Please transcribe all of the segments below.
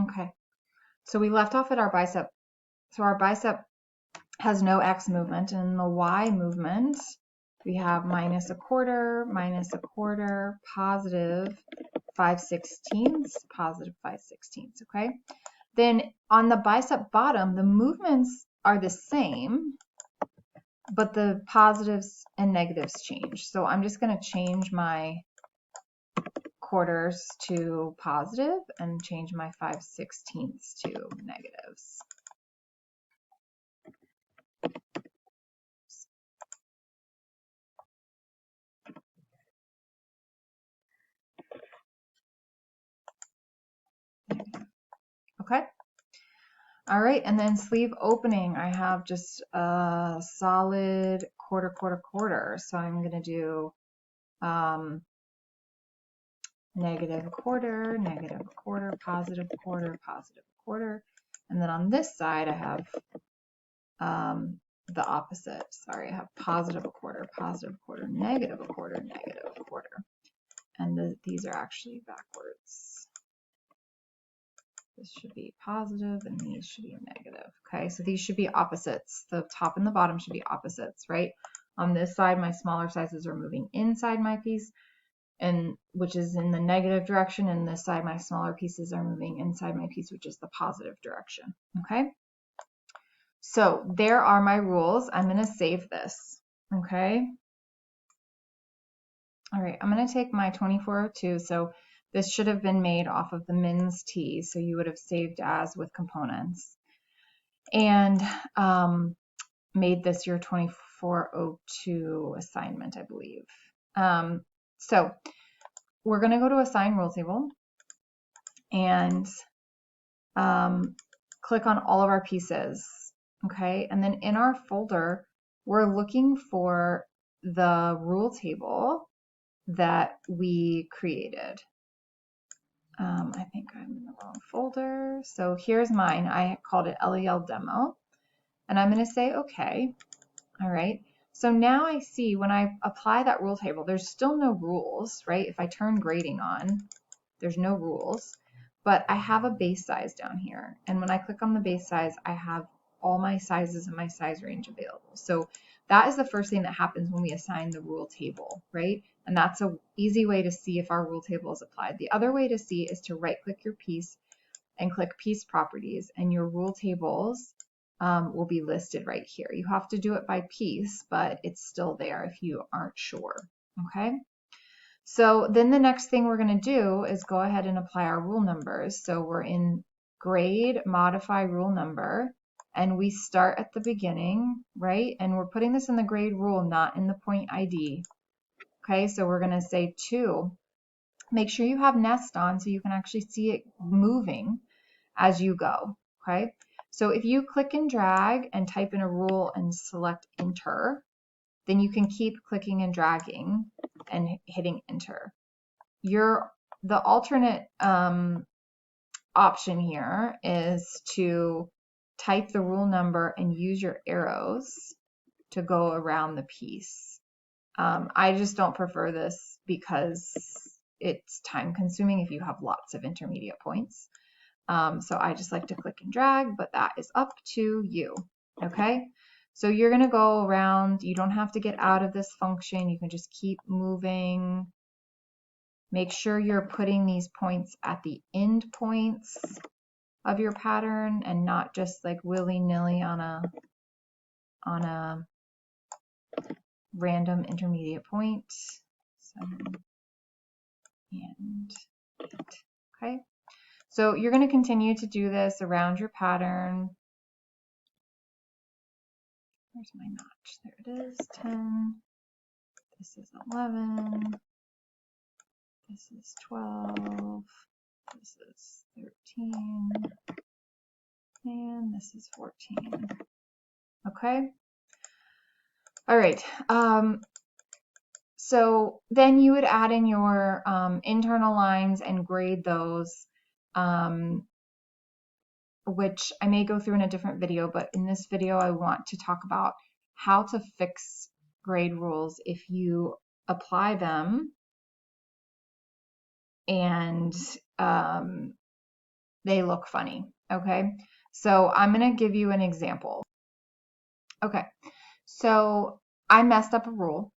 Okay, so we left off at our bicep. So our bicep has no x movement, and in the y movement, we have minus a quarter, positive 5/16, positive 5/16, okay? Then on the bicep bottom, the movements are the same, but the positives and negatives change. So I'm just going to change my quarters to positive and change my 5/16 to negatives. Okay. All right, and then sleeve opening, I have just a solid quarter, quarter, quarter. So I'm going to do negative a quarter, positive quarter, positive quarter. And then on this side, I have the opposite. Sorry, I have positive a quarter, negative a quarter, negative a quarter. And these are actually backwards. This should be positive and these should be negative. Okay, so these should be opposites. The top and the bottom should be opposites, right? On this side, my smaller sizes are moving inside my piece, and which is in the negative direction, and this side, my smaller pieces are moving inside my piece, which is the positive direction. Okay, so there are my rules. I'm going to save this. Okay. All right, I'm going to take my 2402. So this should have been made off of the Mins T, so you would have saved as with components, and made this your 2402 assignment, I believe. So we're going to go to assign rule table and click on all of our pieces, okay? And then in our folder, we're looking for the rule table that we created. I think I'm in the wrong folder. So here's mine. I called it LEL demo. And I'm going to say OK. All right. So now I see when I apply that rule table, there's still no rules, right? If I turn grading on, there's no rules. But I have a base size down here. And when I click on the base size, I have all my sizes and my size range available. So that is the first thing that happens when we assign the rule table, right? And that's an easy way to see if our rule table is applied. The other way to see is to right-click your piece and click Piece Properties, and your rule tables will be listed right here. You have to do it by piece, but it's still there if you aren't sure, okay? So then the next thing we're going to do is go ahead and apply our rule numbers. So we're in Grade, Modify Rule Number, and we start at the beginning, right? And we're putting this in the grade rule, not in the point ID. Okay, so we're going to say 2. Make sure you have nest on so you can actually see it moving as you go, okay? So if you click and drag and type in a rule and select enter, then you can keep clicking and dragging and hitting enter. The alternate option here is to type the rule number and use your arrows to go around the piece. I just don't prefer this because it's time consuming if you have lots of intermediate points. So I just like to click and drag, but that is up to you, okay? So you're going to go around. You don't have to get out of this function. You can just keep moving. Make sure you're putting these points at the end points of your pattern and not just like willy-nilly on a random intermediate point. 7 and 8. Okay. So you're going to continue to do this around your pattern. Where's my notch? There it is. 10. This is 11. This is 12. This is 13. And this is 14. Okay. All right. So then you would add in your internal lines and grade those, which I may go through in a different video, but in this video I want to talk about how to fix grade rules if you apply them and they look funny. Okay, so I'm going to give you an example. Okay, so I messed up a rule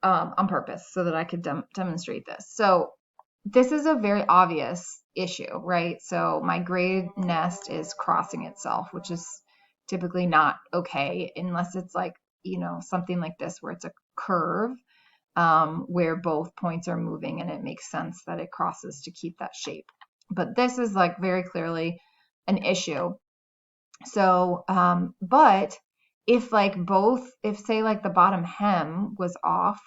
on purpose so that I could demonstrate this. So this is a very obvious issue, right? So my grade nest is crossing itself, which is typically not okay unless it's like, something like this where it's a curve where both points are moving and it makes sense that it crosses to keep that shape. But this is like very clearly an issue. So, but if say like the bottom hem was off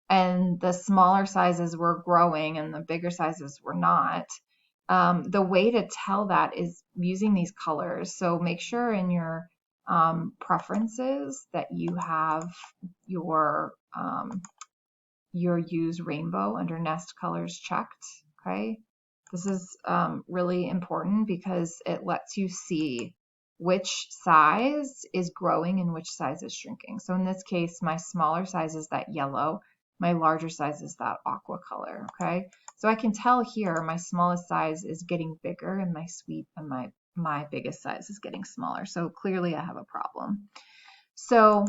and the smaller sizes were growing and the bigger sizes were not, the way to tell that is using these colors. So make sure in your preferences that you have your use rainbow under nest colors checked. Okay, this is really important because it lets you see which size is growing and which size is shrinking. So in this case, my smaller size is that yellow, my larger size is that aqua color. Okay, so I can tell here my smallest size is getting bigger and my sweet and my biggest size is getting smaller. So clearly I have a problem. So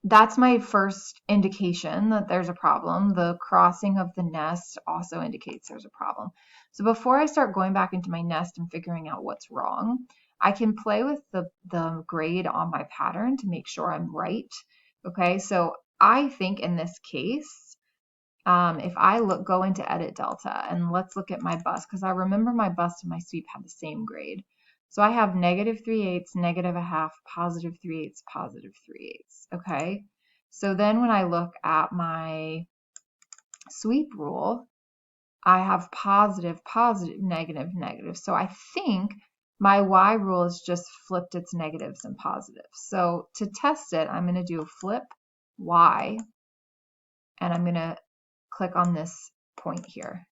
that's my first indication that there's a problem. The crossing of the nest also indicates there's a problem. So before I start going back into my nest and figuring out what's wrong, I can play with the grade on my pattern to make sure I'm right. Okay, so I think in this case, if I go into edit delta and let's look at my bust, because I remember my bust and my sweep had the same grade. So I have -3/8, -1/2, +3/8, +3/8. Okay. So then when I look at my sweep rule, I have positive, positive, negative, negative. So I think my Y rule is just flipped its negatives and positives. So to test it, I'm going to do flip Y and I'm going to click on this point here.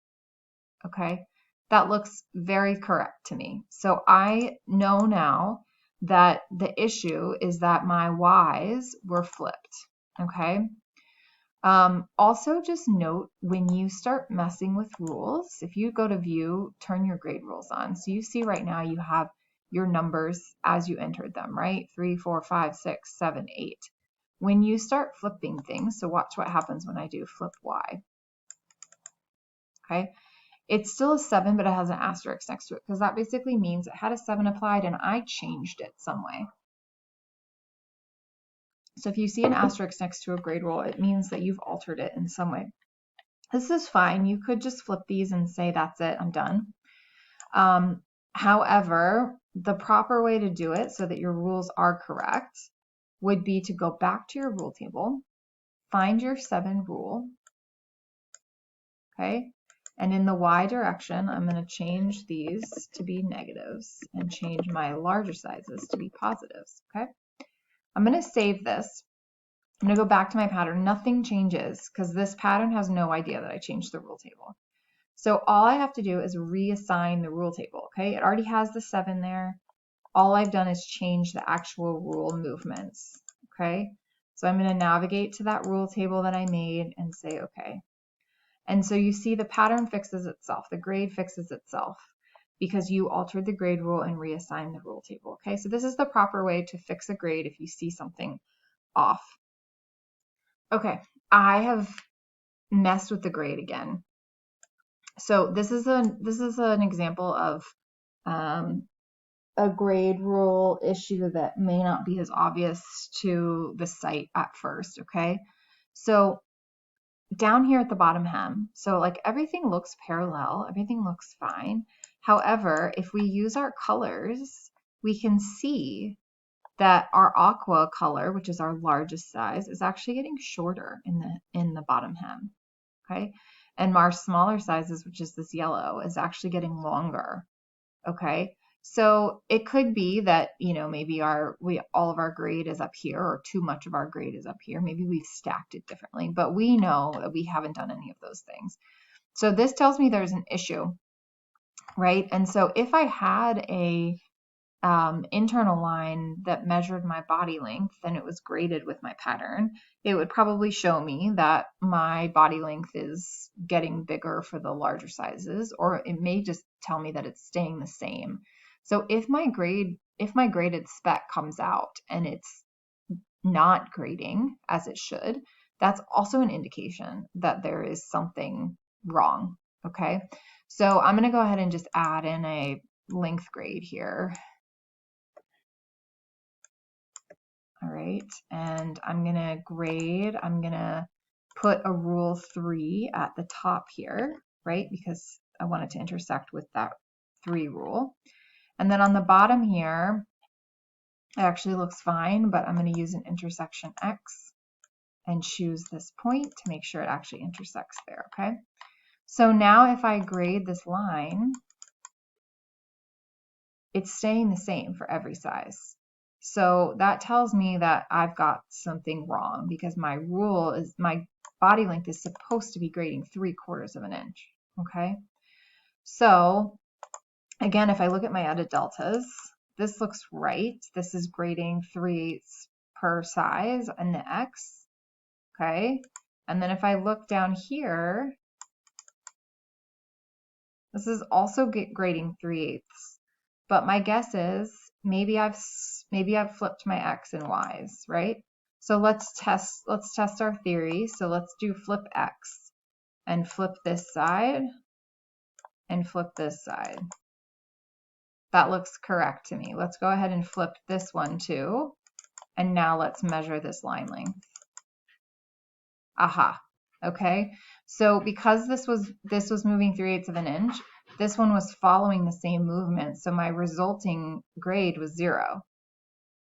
Okay, that looks very correct to me. So I know now that the issue is that my Y's were flipped. Okay. Also just note when you start messing with rules, if you go to view, turn your grade rules on. So you see right now you have your numbers as you entered them, right? 3, 4, 5, 6, 7, 8. When you start flipping things, so watch what happens when I do flip Y. Okay, it's still a 7, but it has an asterisk next to it because that basically means it had a 7 applied and I changed it some way. So if you see an asterisk next to a grade rule, it means that you've altered it in some way. This is fine. You could just flip these and say, that's it, I'm done. However, the proper way to do it so that your rules are correct would be to go back to your rule table, find your 7 rule, okay? And in the Y direction, I'm going to change these to be negatives and change my larger sizes to be positives, okay? I'm going to save this. I'm going to go back to my pattern. Nothing changes because this pattern has no idea that I changed the rule table. So all I have to do is reassign the rule table, okay? It already has the 7 there. All I've done is change the actual rule movements, okay? So I'm going to navigate to that rule table that I made and say, okay. And so you see the pattern fixes itself. The grade fixes itself because you altered the grade rule and reassigned the rule table, okay? So this is the proper way to fix a grade if you see something off. Okay, I have messed with the grade again. So this is an example of a grade rule issue that may not be as obvious to the site at first, okay? So down here at the bottom hem, so like everything looks parallel, everything looks fine. However, if we use our colors, we can see that our aqua color, which is our largest size, is actually getting shorter in the bottom hem, okay? And our smaller sizes, which is this yellow, is actually getting longer, okay? So it could be that, maybe all of our grade is up here or too much of our grade is up here. Maybe we've stacked it differently, but we know that we haven't done any of those things. So this tells me there's an issue, right? And so if I had a internal line that measured my body length and it was graded with my pattern, it would probably show me that my body length is getting bigger for the larger sizes, or it may just tell me that it's staying the same. So if my graded spec comes out and it's not grading as it should, that's also an indication that there is something wrong. Okay, so I'm going to go ahead and just add in a length grade here. All right, and I'm going to grade, I'm going to put a rule 3 at the top here, right, because I want it to intersect with that 3 rule. And then on the bottom here, it actually looks fine, but I'm going to use an intersection X and choose this point to make sure it actually intersects there, okay? So now if I grade this line, it's staying the same for every size. So that tells me that I've got something wrong, because my rule is my body length is supposed to be grading 3/4 of an inch, okay? So again, if I look at my edit deltas, this looks right. This is grading 3/8 per size in the X, okay? And then if I look down here, this is also grading 3/8. But my guess is maybe I've flipped my X and Y's, right? So let's test our theory. So let's do flip X and flip this side and flip this side. That looks correct to me. Let's go ahead and flip this one too. And now let's measure this line length. Aha. Okay. So because this was moving 3/8 of an inch, this one was following the same movement. So my resulting grade was 0.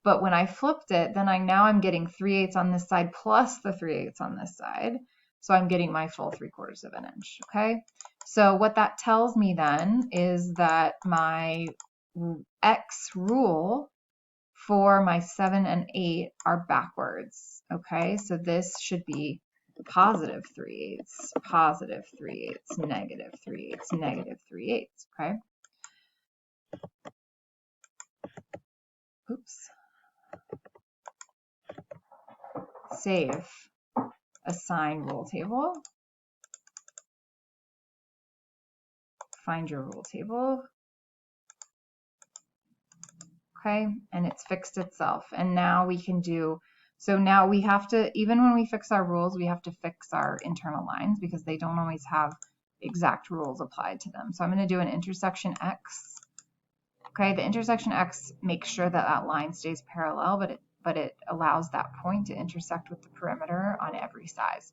But when I flipped it, then now I'm getting 3/8 on this side plus the 3/8 on this side. So I'm getting my full 3/4 of an inch. Okay. So what that tells me then is that my X rule for my 7 and 8 are backwards. Okay. So this should be positive 3/8, positive 3/8, negative 3/8, negative 3/8, okay? Oops. Save, assign rule table, find your rule table, okay? And it's fixed itself. And now we can do, so now we have to, even when we fix our rules, we have to fix our internal lines because they don't always have exact rules applied to them. So I'm going to do an intersection X. Okay, the intersection X makes sure that that line stays parallel, but it allows that point to intersect with the perimeter on every size.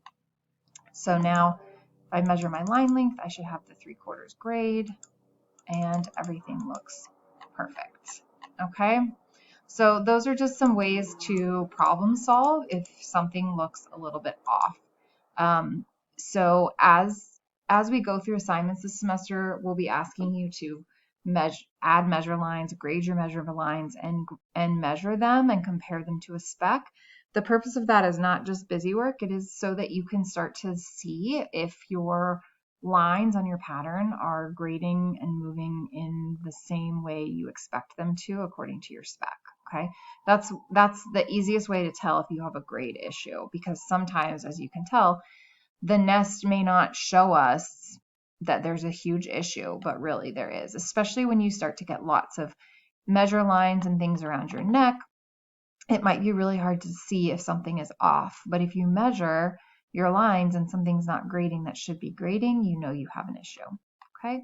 So now if I measure my line length, I should have the 3/4 grade and everything looks perfect. Okay, so those are just some ways to problem solve if something looks a little bit off. So as we go through assignments this semester, we'll be asking you to add measure lines, grade your measure lines, and measure them and compare them to a spec. The purpose of that is not just busy work. It is so that you can start to see if your lines on your pattern are grading and moving in the same way you expect them to according to your spec. Okay, that's the easiest way to tell if you have a grade issue, because sometimes, as you can tell, the nest may not show us that there's a huge issue, but really there is, especially when you start to get lots of measure lines and things around your neck. It might be really hard to see if something is off, but if you measure your lines and something's not grading that should be grading, you know you have an issue. Okay.